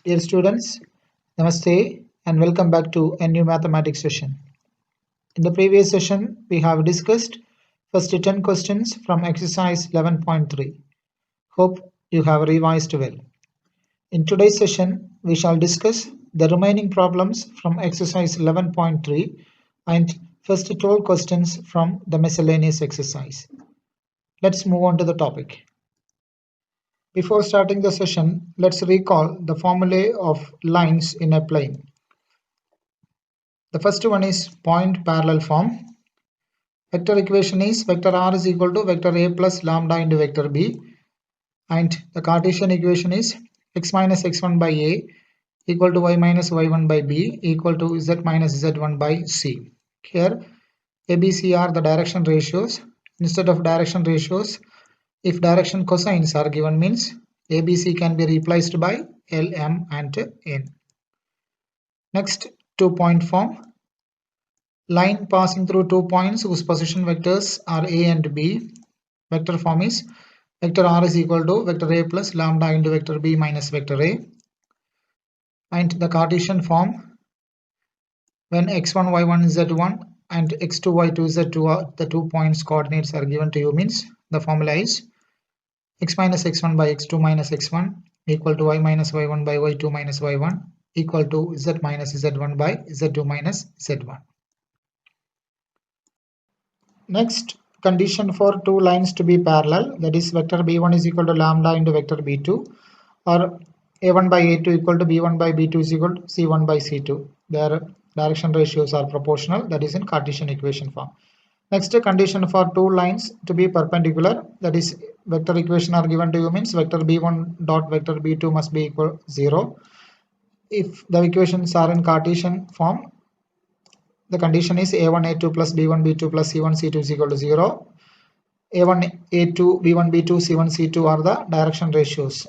Dear students, Namaste and welcome back to a new mathematics session. In the previous session, we have discussed first 10 questions from exercise 11.3. Hope you have revised well. In today's session, we shall discuss the remaining problems from exercise 11.3 and first 12 questions from the miscellaneous exercise. Let's move on to the topic. Before starting the session, let's recall the formulae of lines in a plane. The first one is point parallel form. Vector equation is vector r is equal to vector a plus lambda into vector b, and the Cartesian equation is x minus x1 by a equal to y minus y1 by b equal to z minus z1 by c. Here a, b, c are the direction ratios. Instead of direction ratios, if direction cosines are given, means a, b, c can be replaced by l, m and n. Next, 2-point form. Line passing through 2 points whose position vectors are a and b. Vector form is vector r is equal to vector a plus lambda into vector b minus vector a. And the Cartesian form, when x1, y1, z1 and x2, y2, z2 are the 2 points coordinates are given to you, means the formula is x minus x1 by x2 minus x1 equal to y minus y1 by y2 minus y1 equal to z minus z1 by z2 minus z1. Next, condition for two lines to be parallel, that is vector b1 is equal to lambda into vector b2, or a1 by a2 equal to b1 by b2 is equal to c1 by c2. Their direction ratios are proportional, that is in Cartesian equation form. Next, condition for two lines to be perpendicular, that is vector equation are given to you, means vector b1 dot vector b2 must be equal 0. If the equations are in Cartesian form, the condition is a1 a2 plus b1 b2 plus c1 c2 is equal to 0. a1 a2 b1 b2 c1 c2 are the direction ratios.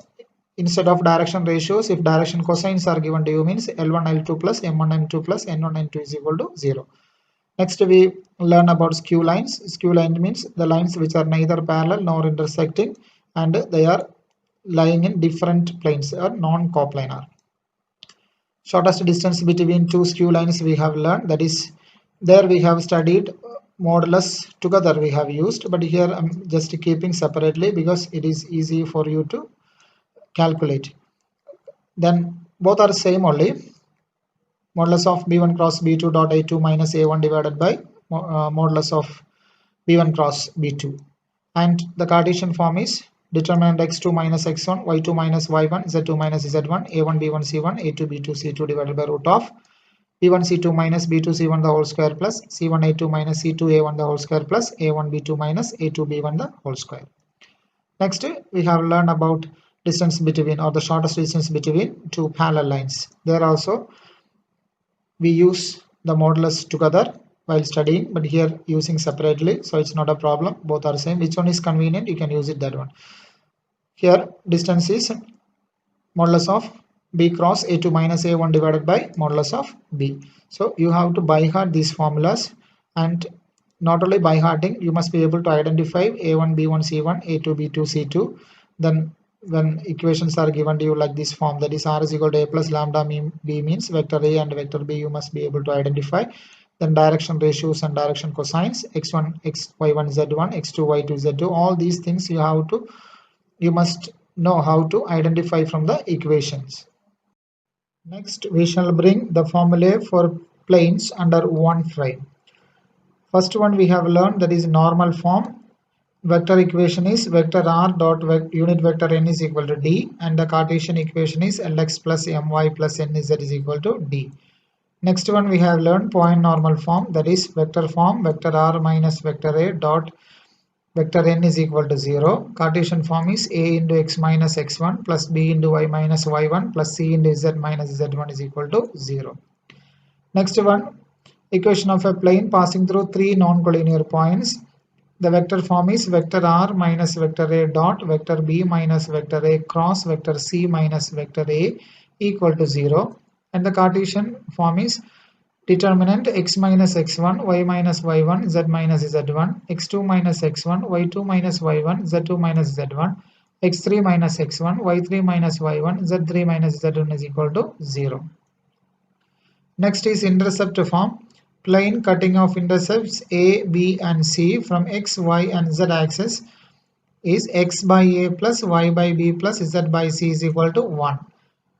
Instead of direction ratios, if direction cosines are given to you, means l1 l2 plus m1 m2 plus n1 n2 is equal to 0. Next, we learn about skew lines. Skew line means the lines which are neither parallel nor intersecting and they are lying in different planes or non-coplanar. Shortest distance between two skew lines we have learned, that is there we have studied modulus together we have used, but here I'm just keeping separately because it is easy for you to calculate. Then both are same only. Modulus of b1 cross b2 dot a2 minus a1 divided by modulus of b1 cross b2, and the Cartesian form is determinant x2 minus x1 y2 minus y1 z2 minus z1 a1 b1 c1 a2 b2 c2 divided by root of b1 c2 minus b2 c1 the whole square plus c1 a2 minus c2 a1 the whole square plus a1 b2 minus a2 b1 the whole square. Next, we have learned about distance between, or the shortest distance between two parallel lines. There also we use the modulus together while studying, but here using separately, so it's not a problem, both are same. Which one is convenient, you can use it, that one. Here distance is modulus of b cross a2 minus a1 divided by modulus of b. So you have to by heart these formulas, and not only by hearting, you must be able to identify a1 b1 c1 a2 b2 c2. Then when equations are given to you like this form, that is r is equal to a plus lambda b means vector a and vector b, you must be able to identify. Then direction ratios and direction cosines, x1 y1 z1 x2 y2 z2, all these things you must know how to identify from the equations. Next, we shall bring the formulae for planes under one frame. First one we have learned, that is normal form. Vector equation is vector r dot unit vector n is equal to d, and the Cartesian equation is lx plus my plus nz is equal to d. Next one we have learned point normal form, that is vector form vector r minus vector a dot vector n is equal to 0. Cartesian form is a into x minus x1 plus b into y minus y1 plus c into z minus z1 is equal to 0. Next one, equation of a plane passing through three non-collinear points. The vector form is vector r minus vector a dot vector b minus vector a cross vector c minus vector a equal to 0. And the Cartesian form is determinant x minus x1 y minus y1 z minus z1 x2 minus x1 y2 minus y1 z2 minus z1 x3 minus x1, y3 minus y1, z3 minus z1 is equal to 0. Next is intercept form. Plane cutting off intercepts A, B and C from x, y and z axis is x by A plus y by B plus z by C is equal to 1.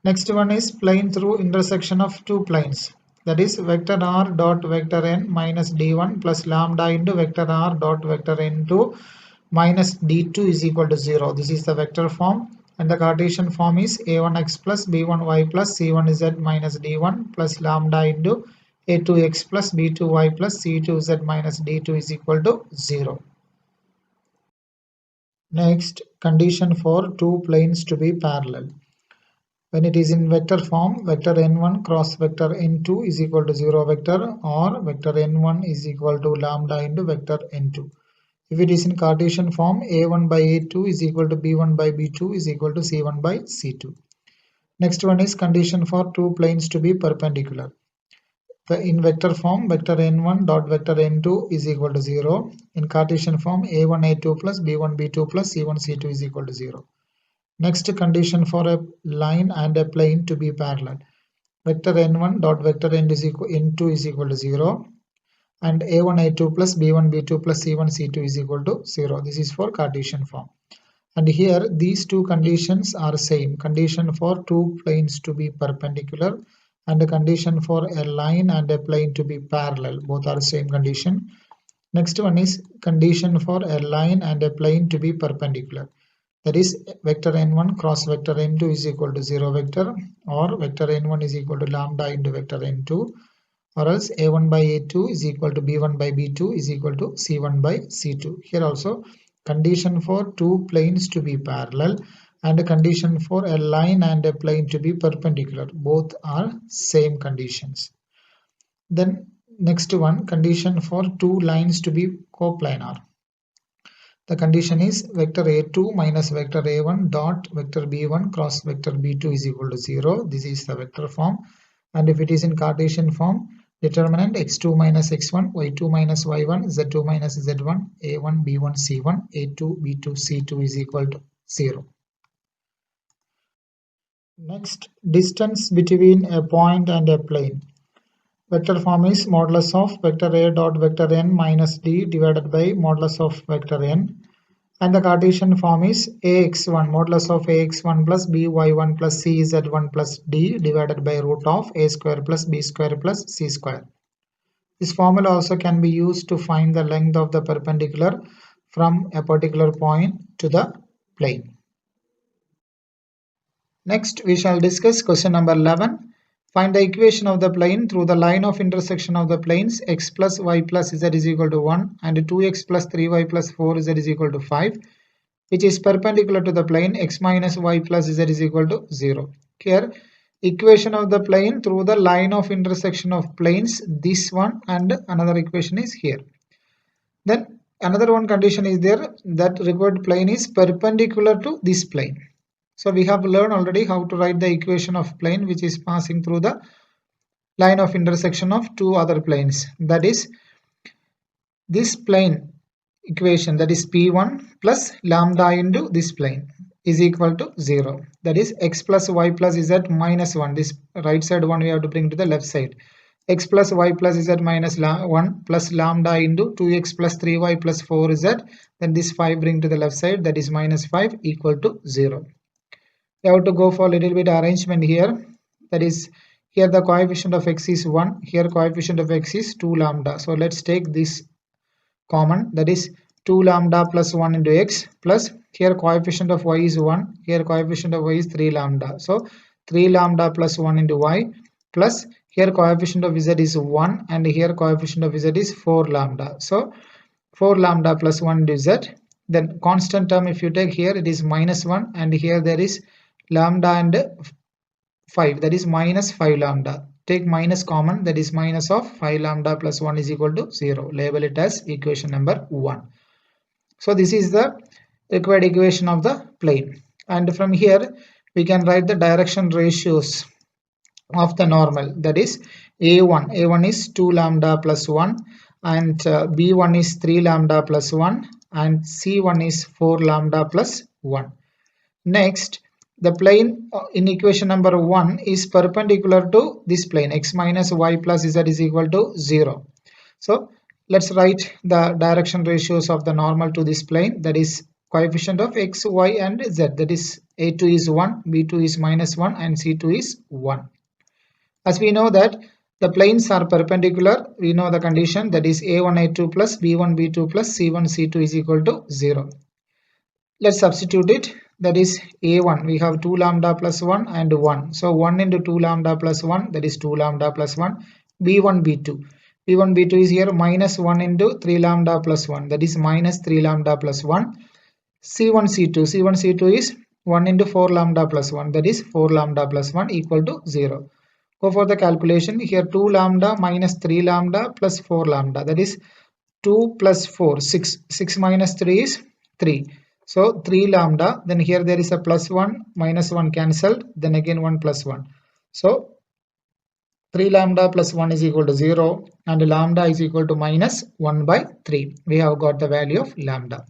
Next one is plane through intersection of two planes. That is vector r dot vector n minus d1 plus lambda into vector r dot vector n2 minus d2 is equal to 0. This is the vector form, and the Cartesian form is a1x plus b1y plus c1z minus d1 plus lambda into a2x plus b2y plus c2z minus d2 is equal to 0. Next, condition for two planes to be parallel. When it is in vector form, vector n1 cross vector n2 is equal to 0 vector, or vector n1 is equal to lambda into vector n2. If it is in Cartesian form, a1 by a2 is equal to b1 by b2 is equal to c1 by c2. Next one is condition for two planes to be perpendicular. In vector form, vector n1 dot vector n2 is equal to 0. In Cartesian form, a1 a2 plus b1 b2 plus c1 c2 is equal to 0. Next condition for a line and a plane to be parallel. Vector n1 dot vector n2 is equal to 0, and a1 a2 plus b1 b2 plus c1 c2 is equal to 0. This is for Cartesian form. And here these two conditions are same. Condition for two planes to be perpendicular and a condition for a line and a plane to be parallel. Both are same condition. Next one is condition for a line and a plane to be perpendicular. That is vector n1 cross vector n2 is equal to 0 vector, or vector n1 is equal to lambda into vector n2, or else a1 by a2 is equal to b1 by b2 is equal to c1 by c2. Here also condition for two planes to be parallel and a condition for a line and a plane to be perpendicular. Both are same conditions. Then next one, condition for two lines to be coplanar. The condition is vector a2 minus vector a1 dot vector b1 cross vector b2 is equal to 0. This is the vector form. And if it is in Cartesian form, determinant x2 minus x1, y2 minus y1, z2 minus z1, a1 b1 c1, a2 b2 c2 is equal to 0. Next, distance between a point and a plane. Vector form is modulus of vector a dot vector n minus d divided by modulus of vector n, and the Cartesian form is ax1 modulus of ax1 plus by1 plus cz1 plus d divided by root of a square plus b square plus c square. This formula also can be used to find the length of the perpendicular from a particular point to the plane. Next, we shall discuss question number 11. Find the equation of the plane through the line of intersection of the planes x plus y plus z is equal to 1 and 2x plus 3y plus 4z is equal to 5, which is perpendicular to the plane x minus y plus z is equal to 0. Here, equation of the plane through the line of intersection of planes, this one, and another equation is here. Then another one condition is there, that required plane is perpendicular to this plane. So we have learned already how to write the equation of plane which is passing through the line of intersection of two other planes. That is, this plane equation, that is p1 plus lambda into this plane, is equal to 0. That is x plus y plus z minus 1. This right side one we have to bring to the left side. X plus y plus z minus 1 plus lambda into 2x plus 3y plus 4z. Then this 5 bring to the left side, that is minus 5 equal to 0. We have to go for a little bit arrangement here. That is, here the coefficient of x is 1. Here coefficient of x is 2 lambda. So let's take this common. That is 2 lambda plus 1 into x plus here coefficient of y is 1. Here coefficient of y is 3 lambda. So 3 lambda plus 1 into y plus here coefficient of z is 1 and here coefficient of z is 4 lambda. So 4 lambda plus 1 into z. Then constant term if you take here, it is minus 1 and here there is lambda and 5, that is minus 5 lambda. Take minus common, that is minus of 5 lambda plus 1 is equal to 0. Label it as equation number 1. So this is the required equation of the plane. And from here we can write the direction ratios of the normal. That is a1 is 2 lambda plus 1 and b1 is 3 lambda plus 1 and c1 is 4 lambda plus 1. Next, the plane in equation number 1 is perpendicular to this plane x minus y plus z is equal to 0. So let's write the direction ratios of the normal to this plane, that is coefficient of x, y and z, that is a2 is 1, b2 is minus 1 and c2 is 1. As we know that the planes are perpendicular, we know the condition, that is a1 a2 plus b1 b2 plus c1 c2 is equal to 0. Let's substitute it, that is a1 we have 2 lambda plus 1 and 1, so 1 into 2 lambda plus 1, that is 2 lambda plus 1. b1 b2 b1 b2 is here minus 1 into 3 lambda plus 1, that is minus 3 lambda plus 1. c1 c2 is 1 into 4 lambda plus 1, that is 4 lambda plus 1 equal to 0. Go for the calculation. Here 2 lambda minus 3 lambda plus 4 lambda, that is 2 plus 4 6, 6 minus 3 is 3. So 3 lambda, then here there is a plus 1, minus 1 cancelled, then again 1 plus 1. So 3 lambda plus 1 is equal to 0 and lambda is equal to minus 1 by 3. We have got the value of lambda.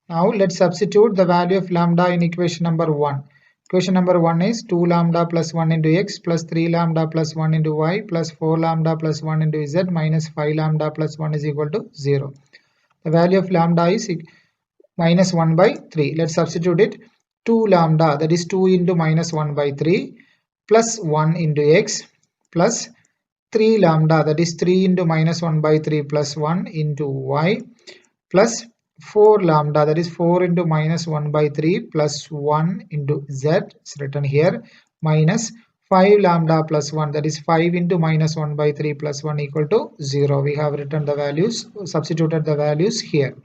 Now let's substitute the value of lambda in equation number 1. Equation number 1 is 2 lambda plus 1 into x plus 3 lambda plus 1 into y plus 4 lambda plus 1 into z minus 5 lambda plus 1 is equal to 0. The value of lambda is minus 1 by 3. Let's substitute it. 2 lambda, that is 2 into minus 1 by 3 plus 1 into x plus 3 lambda, that is 3 into minus 1 by 3 plus 1 into y plus 4 lambda, that is 4 into minus 1 by 3 plus 1 into z, it's written here, minus 5 lambda plus 1, that is 5 into minus 1 by 3 plus 1 equal to 0. We have written the values, substituted the values here.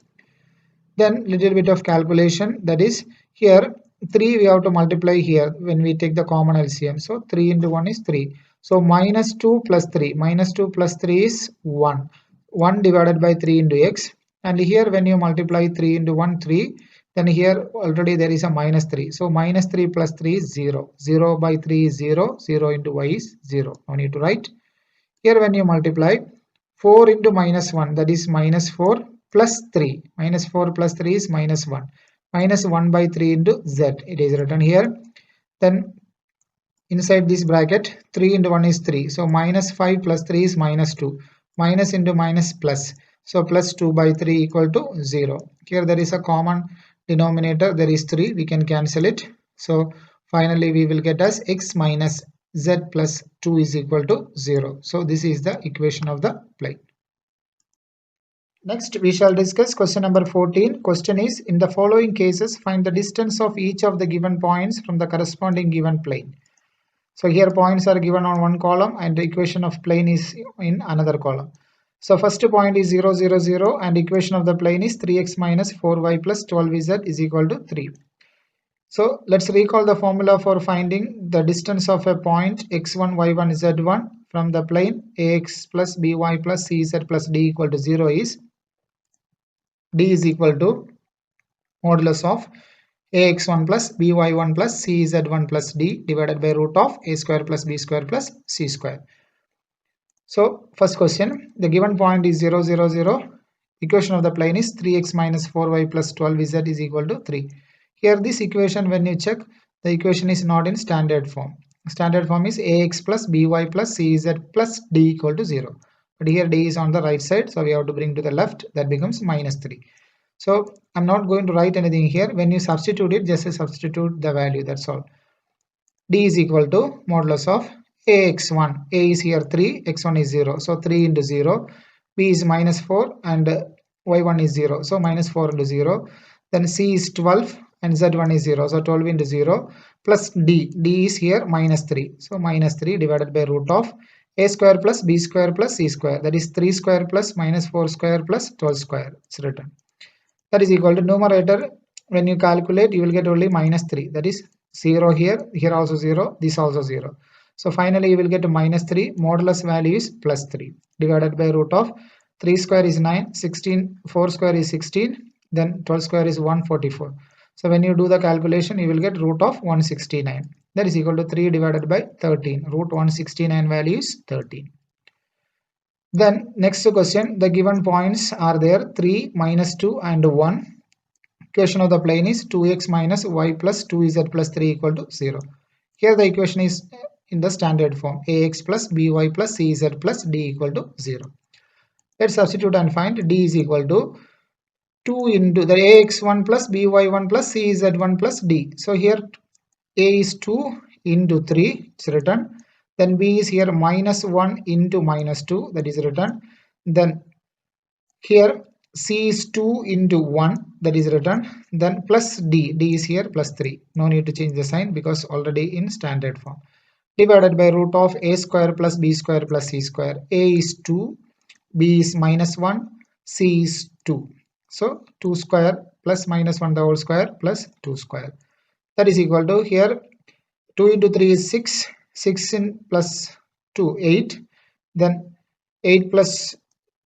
Then little bit of calculation, that is here 3 we have to multiply here when we take the common LCM. So 3 into 1 is 3. So minus 2 plus 3. Minus 2 plus 3 is 1. 1 divided by 3 into x. And here when you multiply 3 into 1, 3. Then here already there is a minus 3. So minus 3 plus 3 is 0. 0 by 3 is 0. 0 into y is 0. No need to write. Here when you multiply 4 into minus 1, that is minus 4 plus 3. Minus 4 plus 3 is minus 1. Minus 1 by 3 into z. It is written here. Then inside this bracket 3 into 1 is 3. So minus 5 plus 3 is minus 2. Minus into minus plus. So plus 2 by 3 equal to 0. Here there is a common denominator. There is 3. We can cancel it. So finally we will get as x minus z plus 2 is equal to 0. So this is the equation of the plane. Next we shall discuss question number 14. Question is, in the following cases find the distance of each of the given points from the corresponding given plane. So here points are given on one column and the equation of plane is in another column. So first point is 0 0 0 and equation of the plane is 3x minus 4y plus 12z is equal to 3. So let's recall the formula for finding the distance of a point x1 y1 z1 from the plane ax plus by plus cz plus d equal to 0 is d is equal to modulus of ax1 plus by1 plus cz1 plus d divided by root of a square plus b square plus c square. So first question, the given point is 0 0 0. Equation of the plane is 3x minus 4y plus 12z is equal to 3. Here this equation, when you check, the equation is not in standard form. Standard form is ax plus by plus cz plus d equal to 0. But here d is on the right side, so we have to bring to the left. That becomes minus 3. So I'm not going to write anything here. When you substitute it, just substitute the value, that's all. D is equal to modulus of ax1. A is here 3, x1 is 0. So 3 into 0. B is minus 4 and y1 is 0. So minus 4 into 0. Then C is 12 and z1 is 0. So 12 into 0 plus D. D is here minus 3. So minus 3 divided by root of a square plus b square plus c square. That is 3 square plus minus 4 square plus 12 square. It's written. That is equal to numerator. When you calculate, you will get only minus 3. That is 0 here. Here also 0. This also 0. So finally you will get minus 3. Modulus value is plus 3 divided by root of 3 square is 9, 16, 4 square is 16, then 12 square is 144. So when you do the calculation, you will get root of 169. That is equal to 3 divided by 13. Root 169 value is 13. Then next question, the given points are there 3, minus 2 and 1. equation of the plane is 2x minus y plus 2z plus 3 equal to 0. Here the equation is in the standard form, ax plus by plus cz plus d equal to 0. Let's substitute and find d is equal to 2 into the ax1 plus by1 plus cz1 plus d. So here a is 2 into 3, it's written. Then b is here minus 1 into minus 2, that is written. Then here c is 2 into 1, that is written. Then plus d is here plus 3. No need to change the sign because already in standard form. Divided by root of a square plus b square plus c square. A is 2, b is minus 1, c is 2. So 2 square plus minus 1 the whole square plus 2 square. That is equal to here 2 into 3 is 6, 6 in plus 2, 8. Then 8 plus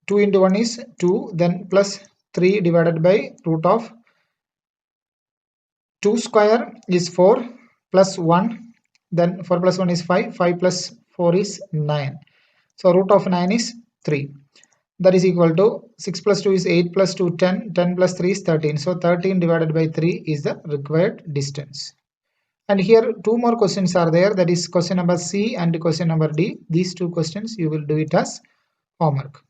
2 into 1 is 2, then plus 3 divided by root of 2 square is 4 plus 1. Then 4 plus 1 is 5, 5 plus 4 is 9. So root of 9 is 3. That is equal to 6 plus 2 is 8 plus 2 10, 10 plus 3 is 13. So 13 divided by 3 is the required distance. And here two more questions are there, that is question number C and question number D. These two questions you will do it as homework.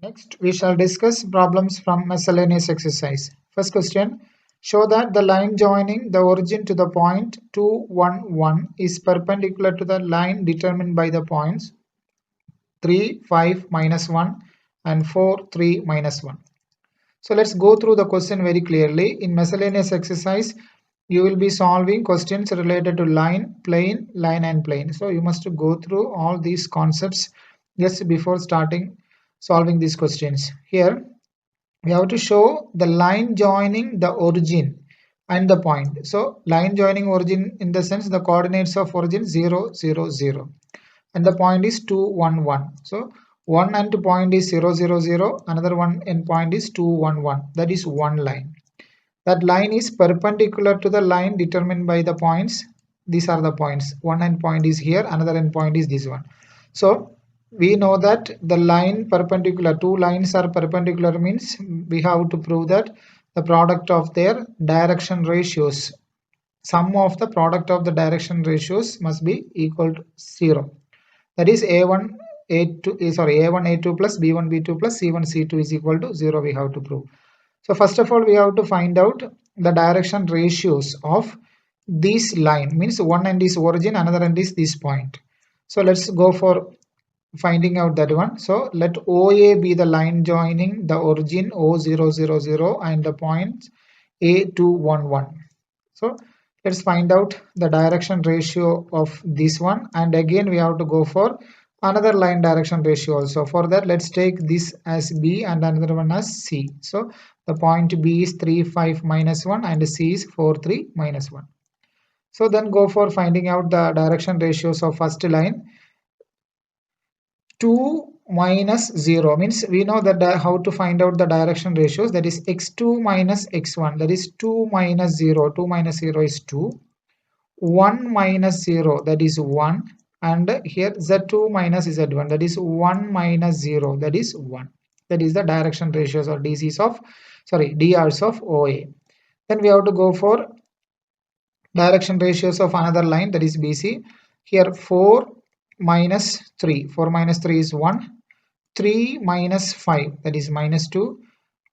Next we shall discuss problems from miscellaneous exercise. First question, show that the line joining the origin to the point 2, 1, 1 is perpendicular to the line determined by the points 3, 5, minus 1 and 4, 3, minus 1. So let's go through the question very clearly. In miscellaneous exercise, you will be solving questions related to line, plane, line and plane. So you must go through all these concepts just before starting solving these questions. Here we have to show the line joining the origin and the point. So line joining origin in the sense the coordinates of origin 0, 0, 0. And the point is 2, 1, 1. So one end point is 0, 0, 0. Another one end point is 2, 1, 1. That is one line. That line is perpendicular to the line determined by the points. These are the points. One end point is here. Another end point is this one. So we know that the line perpendicular, two lines are perpendicular means we have to prove that the product of their direction ratios, sum of the product of the direction ratios must be equal to 0. That is a1 a2 plus b1 b2 plus c1 c2 is equal to 0 we have to prove. So first of all we have to find out the direction ratios of this line, means one end is origin, another end is this point. So let's go for finding out that one. So let OA be the line joining the origin O000 and the points A211. So let's find out the direction ratio of this one, and again we have to go for another line direction ratio also. For that let's take this as B and another one as C. So the point B is 3, 5, minus 1 and C is 4, 3, minus 1. So then go for finding out the direction ratios of first line. 2 minus 0 means we know that how to find out the direction ratios, that is x2 minus x1, that is 2 minus 0, 2 minus 0 is 2, 1 minus 0 that is 1, and here z2 minus z1 that is 1 minus 0 that is 1. That is the direction ratios or DRs of OA. Then we have to go for direction ratios of another line, that is BC. Here 4 minus 3, 4 minus 3 is 1, 3 minus 5 that is minus 2,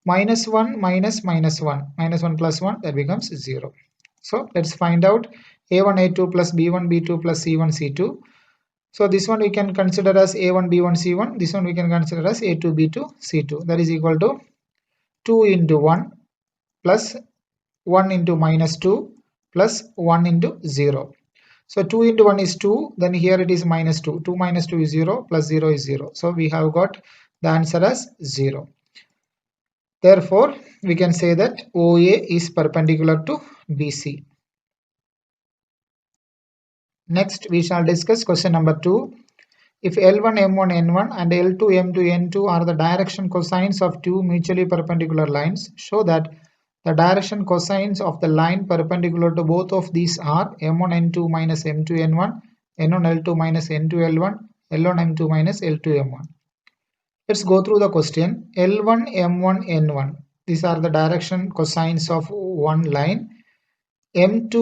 minus 1 minus minus 1, minus 1 plus 1 that becomes 0. So let's find out A1 A2 plus B1 B2 plus C1 C2. So this one we can consider as A1 B1 C1, this one we can consider as A2 B2 C2. That is equal to 2 into 1 plus 1 into minus 2 plus 1 into 0. So 2 into 1 is 2, then here it is minus 2. 2 minus 2 is 0, plus 0 is 0. So we have got the answer as 0. Therefore, we can say that OA is perpendicular to BC. Next, we shall discuss question number 2. If L1, M1, N1 and L2, M2, N2 are the direction cosines of two mutually perpendicular lines, show that the direction cosines of the line perpendicular to both of these are M1, N2 minus M2, N1, N1, L2 minus N2, L1, L1, M2 minus L2, M1. Let's go through the question. L1, M1, N1. these are the direction cosines of one line. M2,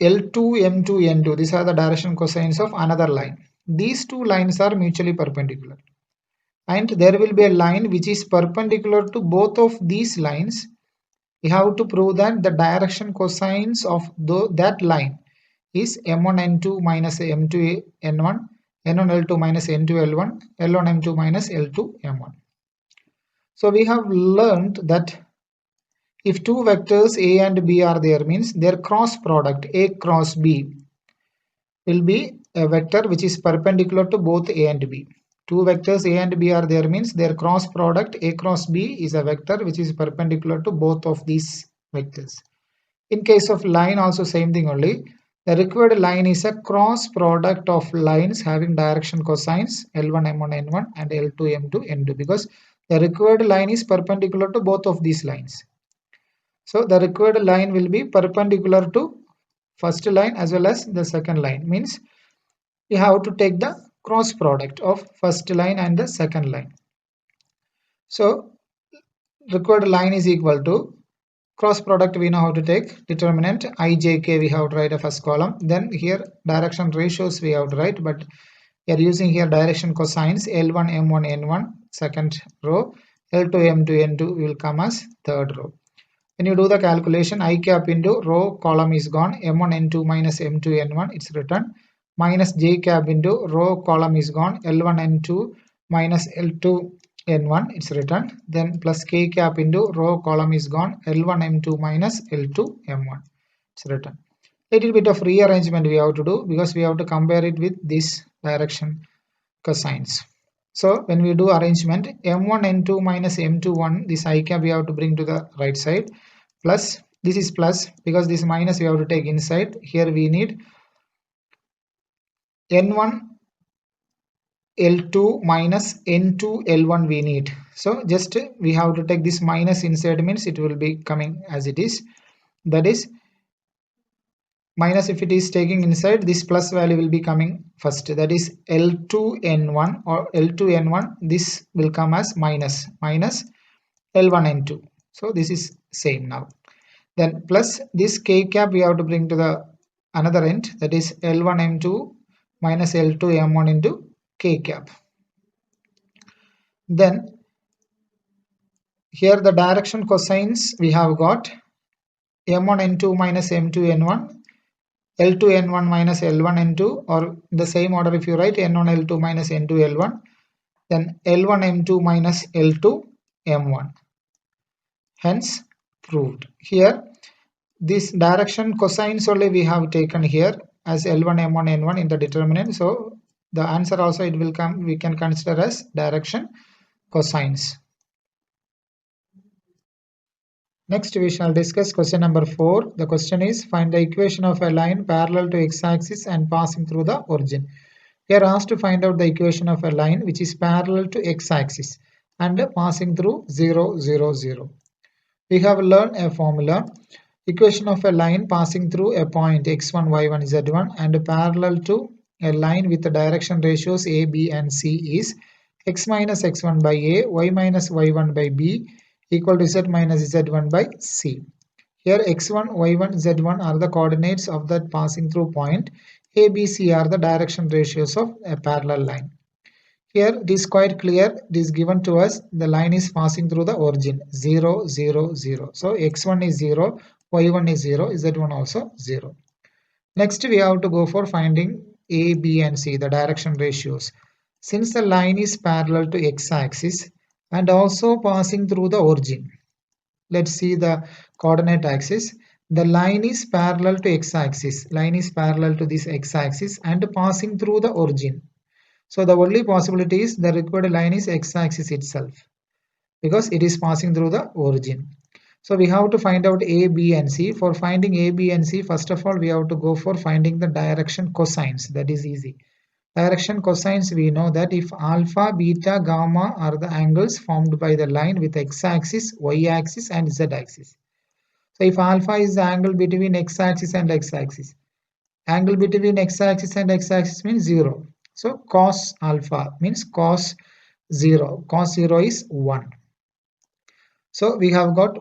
L2, M2, N2, these are the direction cosines of another line. These two lines are mutually perpendicular. And there will be a line which is perpendicular to both of these lines. We have to prove that the direction cosines of that line is M1 N2 minus M2 N1, N1 L2 minus N2 L1, L1 M2 minus L2 M1. So we have learned that if two vectors A and B are there, means their cross product A cross B will be a vector which is perpendicular to both A and B. Two vectors A and B are there, means their cross product A cross B is a vector which is perpendicular to both of these vectors. In case of line also same thing only. The required line is a cross product of lines having direction cosines L1 M1 N1 and L2 M2 N2, because the required line is perpendicular to both of these lines. So the required line will be perpendicular to first line as well as the second line, means you have to take the cross product of first line and the second line. So required line is equal to cross product, we know how to take determinant ijk, we have to write a first column, then here direction ratios we have to write, but we are using here direction cosines L1 M1 N1 second row, L2 M2 N2 will come as third row. When you do the calculation, I cap into row column is gone, M1 N2 minus M2 N1 it's written, minus j cap into row column is gone, L1 N2 minus L2 N1 it's written, then plus k cap into row column is gone, L1 M2 minus L2 M1 it's written. Little bit of rearrangement we have to do because we have to compare it with this direction cosines. So when we do arrangement, M1 N2 minus M2 1, this I cap we have to bring to the right side, plus this is plus because this minus we have to take inside. Here we need N1 L2 minus N2 L1 we need. So just we have to take this minus inside, means it will be coming as it is. That is minus, if it is taking inside, this plus value will be coming first. That is L2 N1 or L2 N1. This will come as minus L1 N2. So this is same now. Then plus this k cap we have to bring to the another end. That is L1 M2 minus L2 M1 into k cap. Then here the direction cosines we have got M1 N2 minus M2 N1, L2 N1 minus L1 N2, or in the same order if you write N1 L2 minus N2 L1, then L1 M2 minus L2 M1. Hence proved. Here this direction cosines only we have taken here as L1 M1 N1 in the determinant. So the answer also it will come, we can consider as direction cosines. Next we shall discuss question number 4. The question is, find the equation of a line parallel to x-axis and passing through the origin. We are asked to find out the equation of a line which is parallel to x-axis and passing through 0, 0, 0. We have learned a formula. Equation of a line passing through a point x1, y1, z1 and parallel to a line with the direction ratios a, b and c is x minus x1 by a, y minus y1 by b equal to z minus z1 by c. Here x1, y1, z1 are the coordinates of that passing through point. A, b, c are the direction ratios of a parallel line. Here it is quite clear, it is given to us the line is passing through the origin 0, 0, 0. So x1 is 0, y1 is 0, z1 also 0. Next we have to go for finding a, b and c, the direction ratios. Since the line is parallel to x-axis and also passing through the origin, let's see the coordinate axis. The line is parallel to x-axis, line is parallel to this x-axis and passing through the origin. So the only possibility is the required line is x-axis itself because it is passing through the origin. So we have to find out a, b and c. For finding a, b and c, first of all we have to go for finding the direction cosines. That is easy. Direction cosines, we know that if alpha, beta, gamma are the angles formed by the line with x-axis, y-axis and z-axis. So if alpha is the angle between x-axis and x-axis, angle between x-axis and x-axis means 0. So cos alpha means cos 0. Cos 0 is 1. So we have got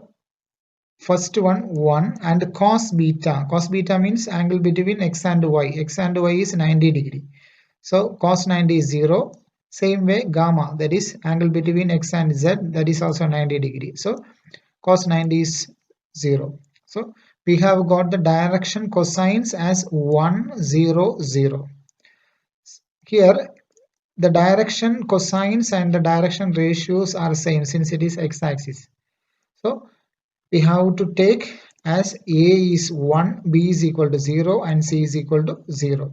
first one 1 and cos beta. Cos beta means angle between x and y. X and y is 90 degree. So cos 90 is 0. Same way gamma, that is angle between x and z, that is also 90 degree. So cos 90 is 0. So we have got the direction cosines as 1 0 0. Here the direction cosines and the direction ratios are same since it is x-axis. So we have to take as a is 1, b is equal to 0 and c is equal to 0.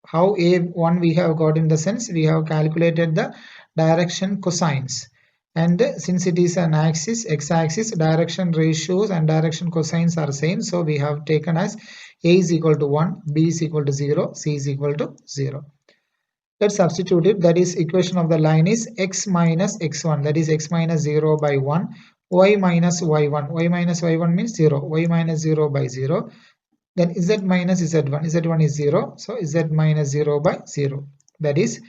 How a1 we have got in the sense we have calculated the direction cosines, and since it is an axis, x-axis, direction ratios and direction cosines are same, so we have taken as a is equal to 1, b is equal to 0, c is equal to 0. Let's substitute it. That is, equation of the line is x minus x1, that is x minus 0 by 1, y minus y1. Y minus y1 means 0, y minus 0 by 0. Then z minus z1. Z1 is 0, so z minus 0 by 0. That is,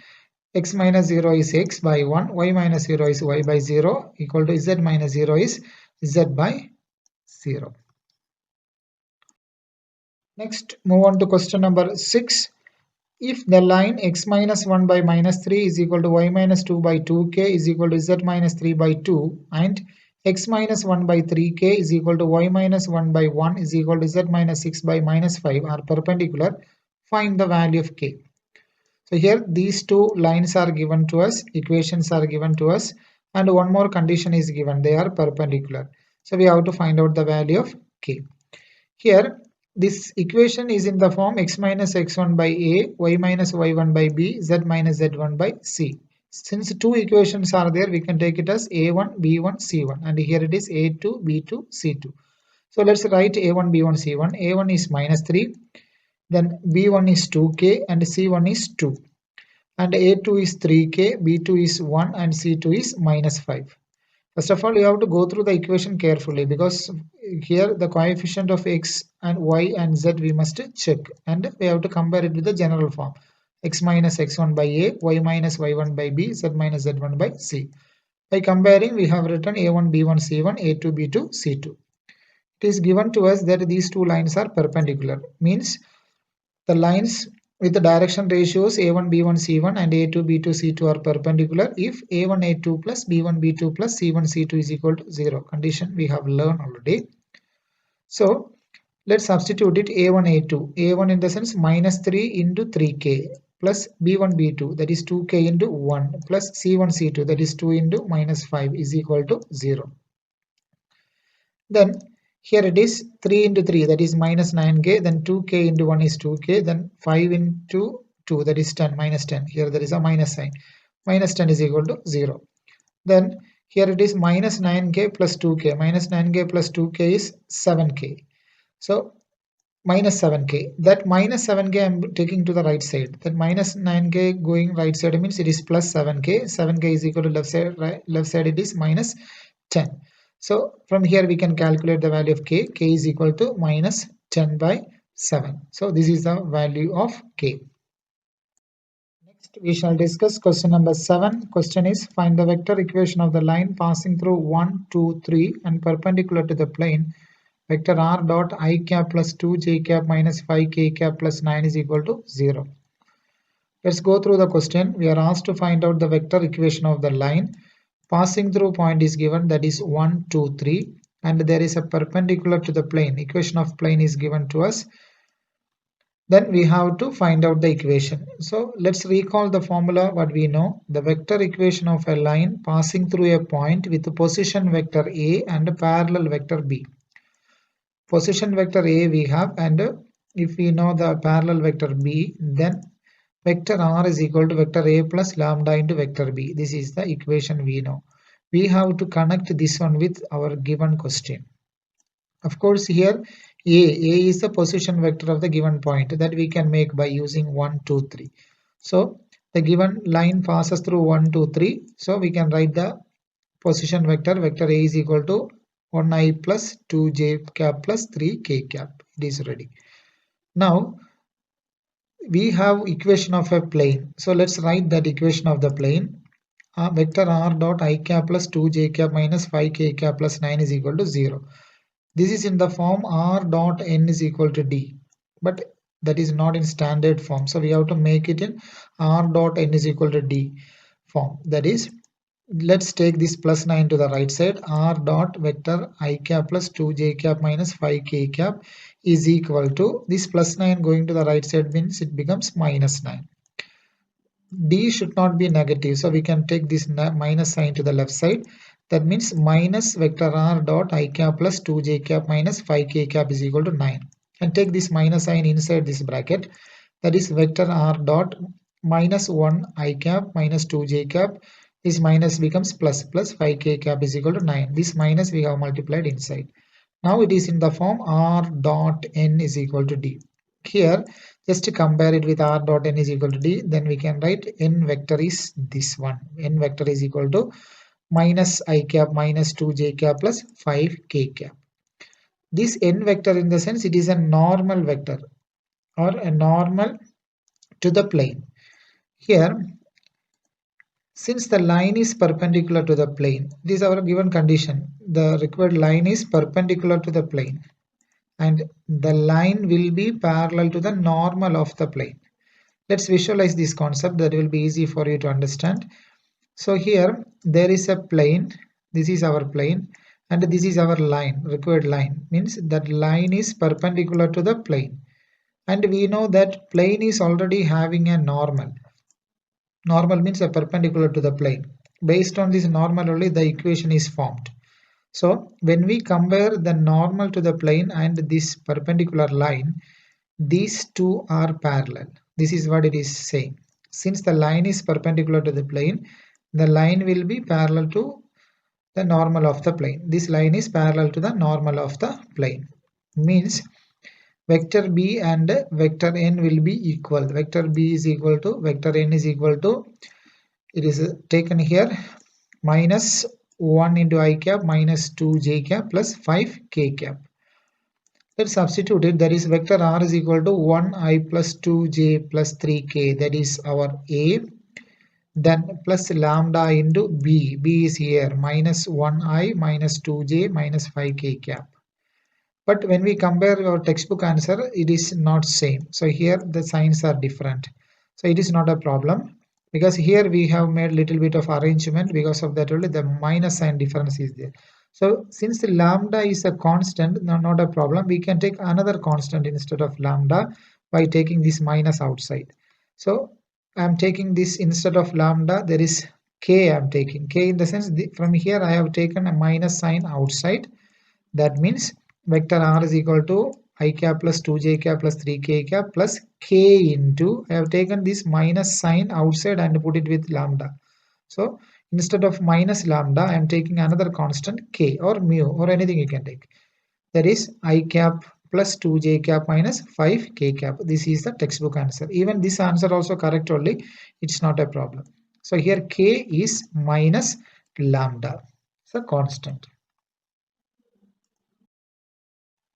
x minus 0 is x by 1, y minus 0 is y by 0, equal to z minus 0 is z by 0. Next, move on to question number 6. If the line x minus 1 by minus 3 is equal to y minus 2 by 2k is equal to z minus 3 by 2, and x minus 1 by 3k is equal to y minus 1 by 1 is equal to z minus 6 by minus 5 are perpendicular, find the value of k. So here these two lines are given to us, equations are given to us, and one more condition is given, they are perpendicular. So we have to find out the value of k. Here this equation is in the form x minus x1 by a, y minus y1 by b, z minus z1 by c. Since two equations are there, we can take it as a1, b1, c1, and here it is a2, b2, c2. So let's write a1, b1, c1. a1 is minus 3, then b1 is 2k, and c1 is 2. And a2 is 3k, b2 is 1, and c2 is minus 5. First of all, you have to go through the equation carefully, because here the coefficient of x and y and z we must check, and we have to compare it with the general form. X minus x1 by a, y minus y1 by b, z minus z1 by c. By comparing, we have written a1, b1, c1, a2, b2, c2. It is given to us that these two lines are perpendicular. Means the lines with the direction ratios a1, b1, c1 and a2, b2, c2 are perpendicular if a1, a2 plus b1, b2 plus c1, c2 is equal to 0. Condition we have learned already. So let's substitute it a1, a2. a1 in the sense minus 3 into 3k plus b1, b2, that is 2k into 1 plus c1, c2, that is 2 into minus 5 is equal to 0. Then here it is 3 into 3, that is minus 9k, then 2k into 1 is 2k, then 5 into 2, that is 10, minus 10. Here there is a minus sign. Minus 10 is equal to 0. Then here it is minus 9k plus 2k. Minus 9k plus 2k is 7k. So minus 7k. That minus 7k I am taking to the right side. That minus 9k going right side means it is plus 7k. 7k is equal to left side. Right, left side it is minus 10. So from here we can calculate the value of k. K is equal to minus 10 by 7. So this is the value of k. Next we shall discuss question number 7. Question is, find the vector equation of the line passing through 1, 2, 3 and perpendicular to the plane. Vector r dot I cap plus 2 j cap minus 5 k cap plus 9 is equal to 0. Let's go through the question. We are asked to find out the vector equation of the line. Passing through point is given, that is 1, 2, 3, and there is a perpendicular to the plane. Equation of plane is given to us. Then we have to find out the equation. So let's recall the formula what we know. The vector equation of a line passing through a point with the position vector A and a parallel vector B. Position vector A we have, and if we know the parallel vector B, then vector R is equal to vector A plus lambda into vector B. This is the equation we know. We have to connect this one with our given question. Of course, here A is the position vector of the given point that we can make by using 1, 2, 3. So the given line passes through 1, 2, 3. So we can write the position vector. Vector A is equal to 1i plus 2j cap plus 3k cap. It is ready. Now we have equation of a plane. So let's write that equation of the plane. vector r dot I cap plus 2j cap minus 5k cap plus 9 is equal to 0. This is in the form r dot n is equal to d, but that is not in standard form. So we have to make it in r dot n is equal to d form. That is, let's take this plus 9 to the right side. R dot vector I cap plus 2j cap minus 5k cap is equal to this plus 9 going to the right side means it becomes minus 9. D should not be negative, so we can take this minus sign to the left side. That means minus vector r dot I cap plus 2j cap minus 5k cap is equal to 9. And take this minus sign inside this bracket. That is vector r dot minus 1 I cap minus 2j cap. This minus becomes plus 5k cap is equal to 9. This minus we have multiplied inside. Now it is in the form r dot n is equal to d. Here, just to compare it with r dot n is equal to d, then we can write n vector is this one. N vector is equal to minus I cap minus 2j cap plus 5k cap. This n vector in the sense it is a normal vector or a normal to the plane. Here, since the line is perpendicular to the plane, this is our given condition. The required line is perpendicular to the plane, and the line will be parallel to the normal of the plane. Let's visualize this concept, that will be easy for you to understand. So here there is a plane, this is our plane, and this is our line, required line, means that line is perpendicular to the plane, and we know that plane is already having a normal. Normal means a perpendicular to the plane. Based on this normal only the equation is formed. So when we compare the normal to the plane and this perpendicular line, these two are parallel. This is what it is saying. Since the line is perpendicular to the plane, the line will be parallel to the normal of the plane. This line is parallel to the normal of the plane. Means vector b and vector n will be equal. Vector b is equal to vector n is equal to, it is taken here, minus 1 into I cap minus 2j cap plus 5k cap. Let's substitute it. That is vector r is equal to 1i plus 2j plus 3k. That is our A. Then plus lambda into b. B is here, minus 1i minus 2j minus 5k cap. But when we compare our textbook answer, it is not same. So here the signs are different. So it is not a problem, because here we have made little bit of arrangement. Because of that only the minus sign difference is there. So since the lambda is a constant, not a problem, we can take another constant instead of lambda by taking this minus outside. So I am taking this instead of lambda, there is k I am taking. K in the sense from here I have taken a minus sign outside. That means vector r is equal to I cap plus 2j cap plus 3k cap plus k into, I have taken this minus sign outside and put it with lambda. So instead of minus lambda, I am taking another constant k or mu or anything you can take. That is I cap plus 2j cap minus 5k cap. This is the textbook answer. Even this answer also correct only, it's not a problem. So here k is minus lambda. It's a constant.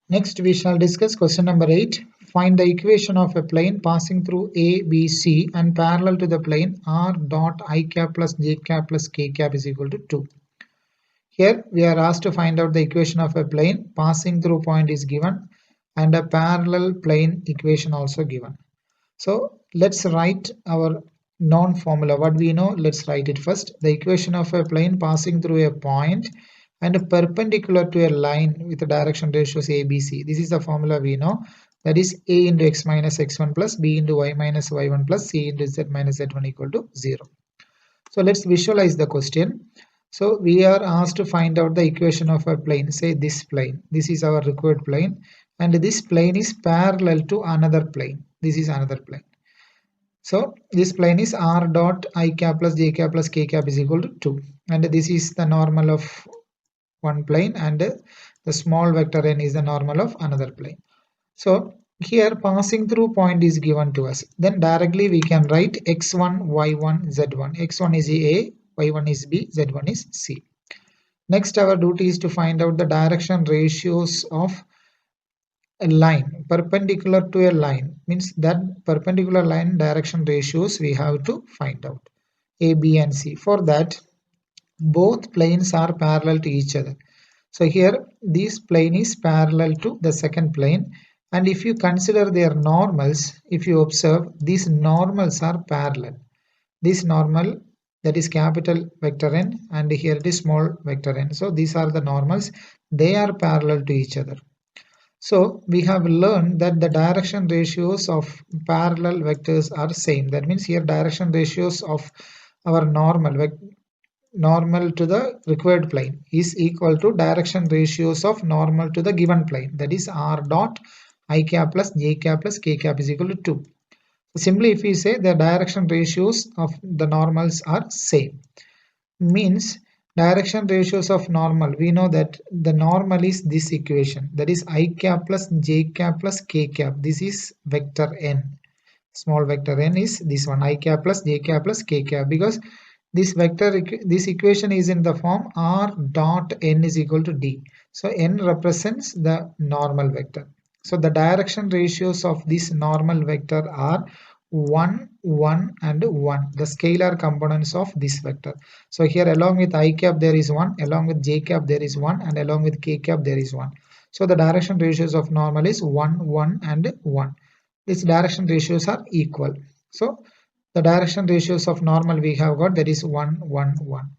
Next we shall discuss question number 8. Find the equation of a plane passing through A, B, C and parallel to the plane r dot I cap plus j cap plus k cap is equal to 2. Here we are asked to find out the equation of a plane. Passing through point is given and a parallel plane equation also given. So let's write our known formula. What we know, let's write it first. The equation of a plane passing through a point and perpendicular to a line with the direction ratios a, b, c. This is the formula we know. That is a into x minus x1 plus b into y minus y1 plus c into z minus z1 equal to 0. So let's visualize the question. So we are asked to find out the equation of a plane. Say this plane. This is our required plane. And this plane is parallel to another plane. This is another plane. So this plane is r dot I cap plus j cap plus k cap is equal to 2. And this is the normal of one plane, and the small vector n is the normal of another plane. So here passing through point is given to us. Then directly we can write x1, y1, z1. x1 is a, y1 is b, z1 is c. Next our duty is to find out the direction ratios of a line perpendicular to a line. Means that perpendicular line direction ratios we have to find out. A, B and C. For that, both planes are parallel to each other. So here this plane is parallel to the second plane, and if you consider their normals, if you observe, these normals are parallel. This normal, that is capital vector N, and here it is small vector n. So these are the normals, they are parallel to each other. So we have learned that the direction ratios of parallel vectors are same. That means here direction ratios of our normal to the required plane is equal to direction ratios of normal to the given plane, that is r dot I cap plus j cap plus k cap is equal to 2. So simply if we say the direction ratios of the normals are same, means direction ratios of normal, we know that the normal is this equation, that is I cap plus j cap plus k cap. This is vector n, small vector n is this one, I cap plus j cap plus k cap, because this this equation is in the form r dot n is equal to d. So n represents the normal vector. So the direction ratios of this normal vector are 1, 1 and 1, the scalar components of this vector. So here along with I cap there is 1, along with j cap there is 1, and along with k cap there is 1. So the direction ratios of normal is 1, 1 and 1. These direction ratios are equal. So the direction ratios of normal we have got, that is 1, 1, 1.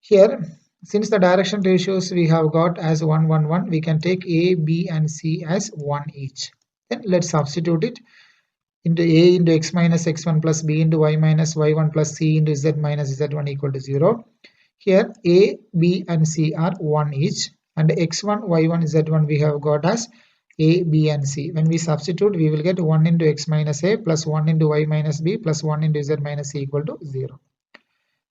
Here, since the direction ratios we have got as 1, 1, 1, we can take A, B and C as 1 each. Then let's substitute it into A into x minus x1 plus B into y minus y1 plus C into z minus z1 equal to 0. Here A, B and C are 1 each, and x1, y1, z1 we have got as A, B and C. When we substitute, we will get 1 into x minus A plus 1 into y minus B plus 1 into z minus C equal to 0.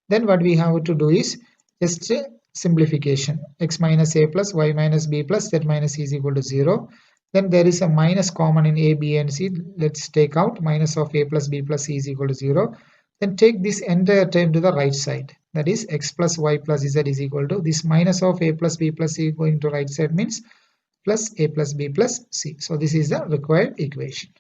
Then what we have to do is just simplification. X minus A plus y minus B plus z minus C is equal to 0. Then there is a minus common in A, B and C. Let's take out minus of A plus B plus C is equal to 0. Then take this entire term to the right side. That is x plus y plus z is equal to this minus of A plus B plus C going to right side means plus A plus B plus C. So this is the required equation.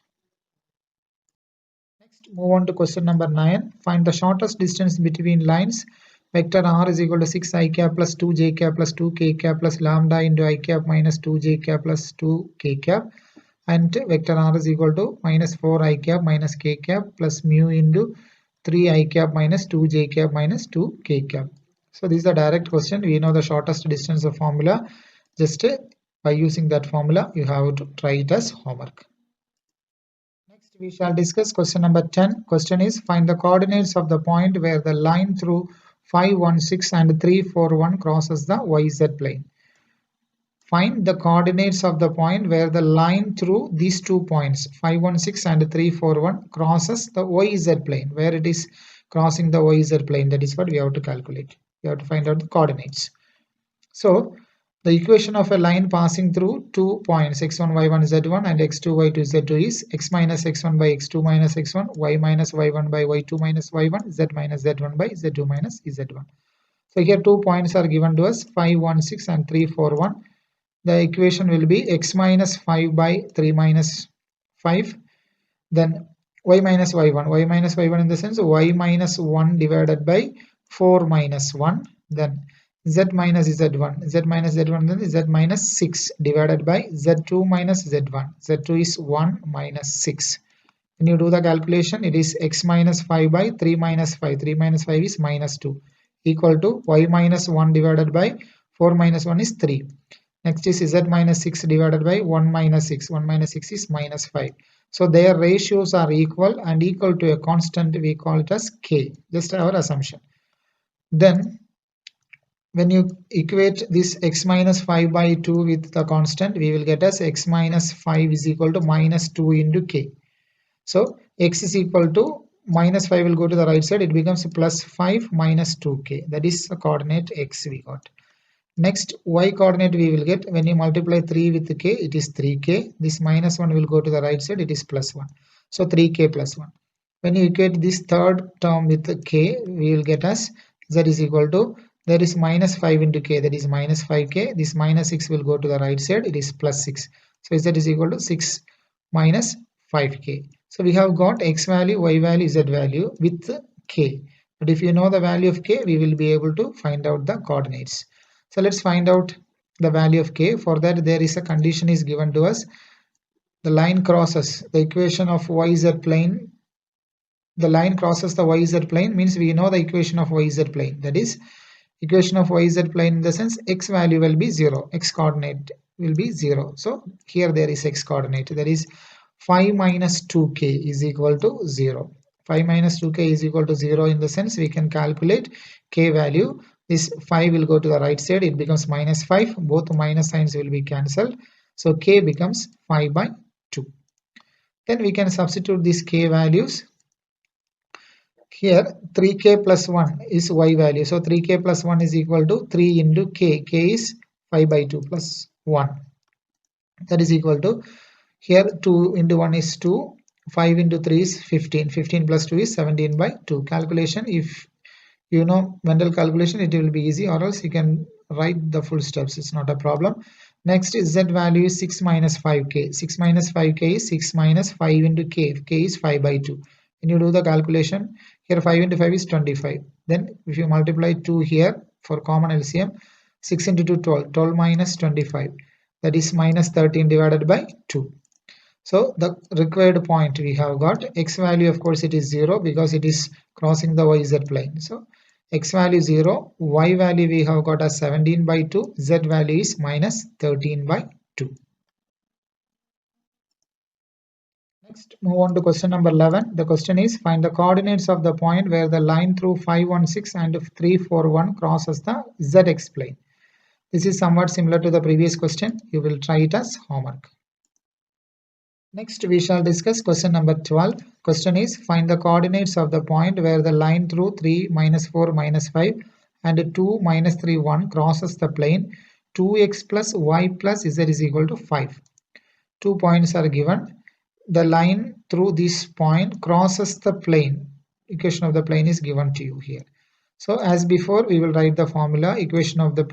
Next, move on to question number 9. Find the shortest distance between lines. Vector r is equal to 6 I cap plus 2 j cap plus 2 k cap plus lambda into I cap minus 2 j cap plus 2 k cap, and vector r is equal to minus 4 I cap minus k cap plus mu into 3 I cap minus 2 j cap minus 2 k cap. So this is a direct question. We know the shortest distance of formula. Just by using that formula, you have to try it as homework. Next, we shall discuss question number 10. Question is, find the coordinates of the point where the line through 5, 1, 6 and 3, 4, 1 crosses the YZ plane. Find the coordinates of the point where the line through these 2 points 5, 1, 6 and 3, 4, 1 crosses the YZ plane. Where it is crossing the YZ plane, that is what we have to calculate. We have to find out the coordinates. So the equation of a line passing through 2 points x1, y1, z1 and x2, y2, z2 is x minus x1 by x2 minus x1, y minus y1 by y2 minus y1, z minus z1 by z2 minus z1. So here 2 points are given to us 5, 1, 6 and 3, 4, 1. The equation will be x minus 5 by 3 minus 5. Then y minus y1 in the sense y minus 1 divided by 4 minus 1. Then z minus z1 then z minus 6 divided by z2 minus z1. Z2 is 1 minus 6. When you do the calculation, it is x minus 5 by 3 minus 5. 3 minus 5 is minus 2 equal to y minus 1 divided by 4 minus 1 is 3. Next is z minus 6 divided by 1 minus 6. 1 minus 6 is minus 5. So their ratios are equal, and equal to a constant we call it as k. Just our assumption. Then when you equate this x minus 5 by 2 with the constant, we will get as x minus 5 is equal to minus 2 into k. So x is equal to minus 5 will go to the right side. It becomes plus 5 minus 2k. That is the coordinate x we got. Next, y coordinate we will get when you multiply 3 with k, it is 3k. This minus 1 will go to the right side. It is plus 1. So 3k plus 1. When you equate this third term with k, we will get as z is equal to, there is minus 5 into k, that is minus 5k. This minus 6 will go to the right side. It is plus 6. So z is equal to 6 minus 5k. So we have got x value, y value, z value with k. But if you know the value of k, we will be able to find out the coordinates. So let's find out the value of k. For that, there is a condition is given to us. The line crosses the equation of yz plane. The line crosses the yz plane means we know the equation of yz plane. That is, equation of yz plane in the sense x value will be 0, x coordinate will be 0. So here there is x coordinate, that is 5 minus 2k is equal to 0. 5 minus 2k is equal to 0 in the sense we can calculate k value. This 5 will go to the right side, it becomes minus 5, both minus signs will be cancelled, so k becomes 5 by 2. Then we can substitute these k values. Here 3k plus 1 is y value, so 3k plus 1 is equal to 3 into k. K is 5 by 2 plus 1, that is equal to, here 2 into 1 is 2, 5 into 3 is 15, 15 plus 2 is 17 by 2. Calculation, if you know mental calculation, it will be easy, or else you can write the full steps, it's not a problem. Next is z value is 6 minus 5k. 6 minus 5k is 6 minus 5 into k. K is 5 by 2. When you do the calculation, here 5 into 5 is 25. Then if you multiply 2 here for common LCM, 6 into 2 12. 12 minus 25, that is minus 13 divided by 2. So the required point we have got, x value of course it is 0 because it is crossing the yz plane. So x value 0, y value we have got as 17 by 2, z value is minus 13 by 2. Next, move on to question number 11. The question is, find the coordinates of the point where the line through 516 and 341 crosses the zx plane. This is somewhat similar to the previous question. You will try it as homework. Next, we shall discuss question number 12. Question is, find the coordinates of the point where the line through 3, minus 4, minus 5 and 2, minus 3, 1 crosses the plane 2x plus y plus z is equal to 5. 2 points are given. The line through this point crosses the plane. Equation of the plane is given to you here. So as before, we will write the formula. Equation of the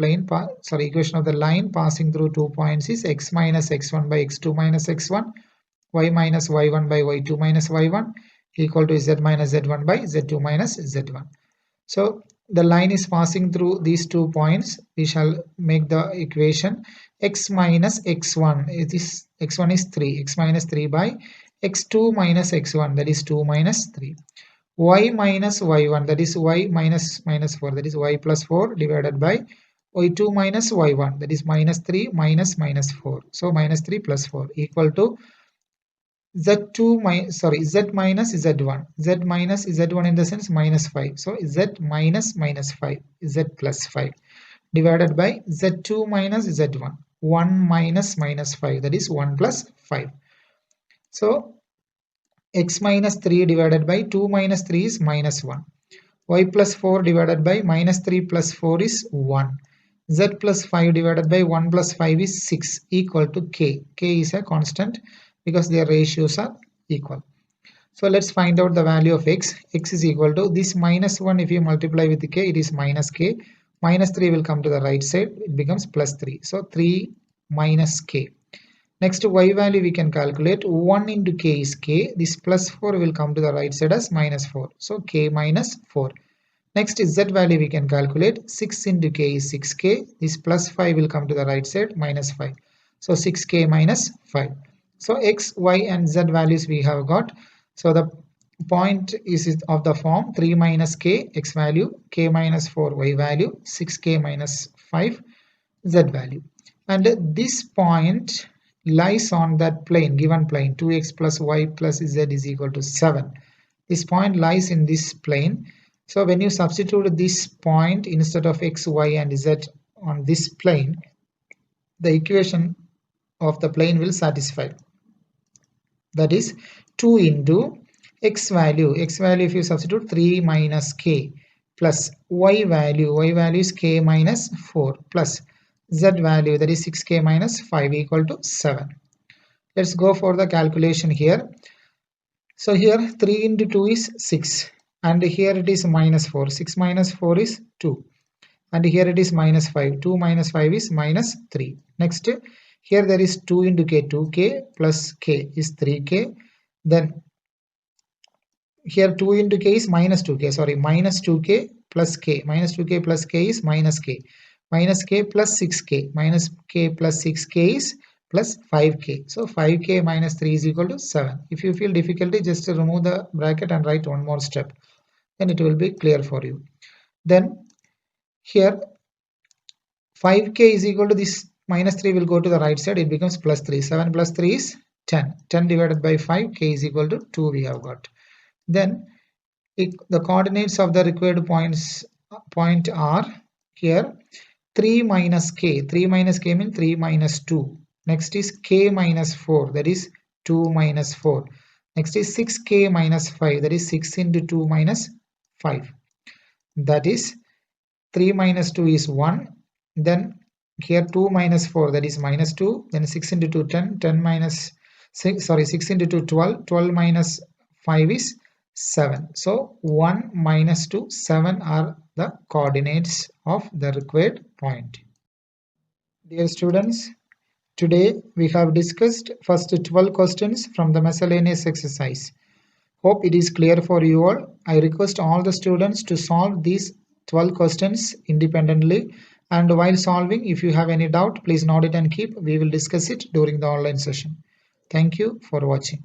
equation of the line passing through 2 points is x minus x1 by x2 minus x1, y minus y1 by y2 minus y1 equal to z minus z1 by z2 minus z1. So the line is passing through these 2 points. We shall make the equation x minus x1, it is x1 is 3, x minus 3 by x2 minus x1, that is 2 minus 3, y minus y1, that is y minus minus 4, that is y plus 4 divided by y2 minus y1, that is minus 3 minus minus 4, so minus 3 plus 4 equal to z2 z minus z1, z minus z1 in the sense minus 5, so z minus minus 5, z plus 5 divided by z2 minus z1, 1 minus minus 5, that is 1 plus 5. So x minus 3 divided by 2 minus 3 is minus 1, y plus 4 divided by minus 3 plus 4 is 1, z plus 5 divided by 1 plus 5 is 6 equal to k. K is a constant because their ratios are equal. So let's find out the value of x. X is equal to this minus 1, if you multiply with k, it is minus k. Minus 3 will come to the right side, it becomes plus 3. So 3 minus k. Next, y value we can calculate. 1 into k is k. This plus 4 will come to the right side as minus 4. So k minus 4. Next is z value we can calculate. 6 into k is 6k. This plus 5 will come to the right side, minus 5. So 6k minus 5. So x, y and z values we have got. So the point is of the form 3 minus k x value, k minus 4 y value, 6k minus 5 z value. And this point lies on that plane, given plane 2x plus y plus z is equal to 7. This point lies in this plane. So when you substitute this point instead of x, y and z on this plane, the equation of the plane will satisfy. That is 2 into x value if you substitute 3 minus k plus y value is k minus 4 plus z value, that is 6k minus 5 equal to 7. Let's go for the calculation here. So here 3 into 2 is 6 and here it is minus 4. 6 minus 4 is 2 and here it is minus 5. 2 minus 5 is minus 3. Next, here there is 2 into k, 2k plus k is 3k. Then here 2 into k is minus 2k, sorry, minus 2k plus k, minus 2k plus k is minus k, minus k plus 6k, minus k plus 6k is plus 5k. So 5k minus 3 is equal to 7. If you feel difficulty, just remove the bracket and write one more step, then it will be clear for you. Then here 5k is equal to this minus 3 will go to the right side, it becomes plus 3. 7 plus 3 is 10. 10 divided by 5, k is equal to 2 we have got. Then the coordinates of the required point are here 3 minus k. 3 minus k means 3 minus 2. Next is k minus 4, that is 2 minus 4. Next is 6k minus 5, that is 6 into 2 minus 5. That is 3 minus 2 is 1. Then here 2 minus 4, that is minus 2. Then 6 into 2 10. 10 minus 6, sorry, 6 into 2 12. 12 minus 5 is 7. So 1 minus 2, 7 are the coordinates of the required point. Dear students, today we have discussed first 12 questions from the miscellaneous exercise. Hope it is clear for you all. I request all the students to solve these 12 questions independently, and while solving, if you have any doubt, please note it and keep. We will discuss it during the online session. Thank you for watching.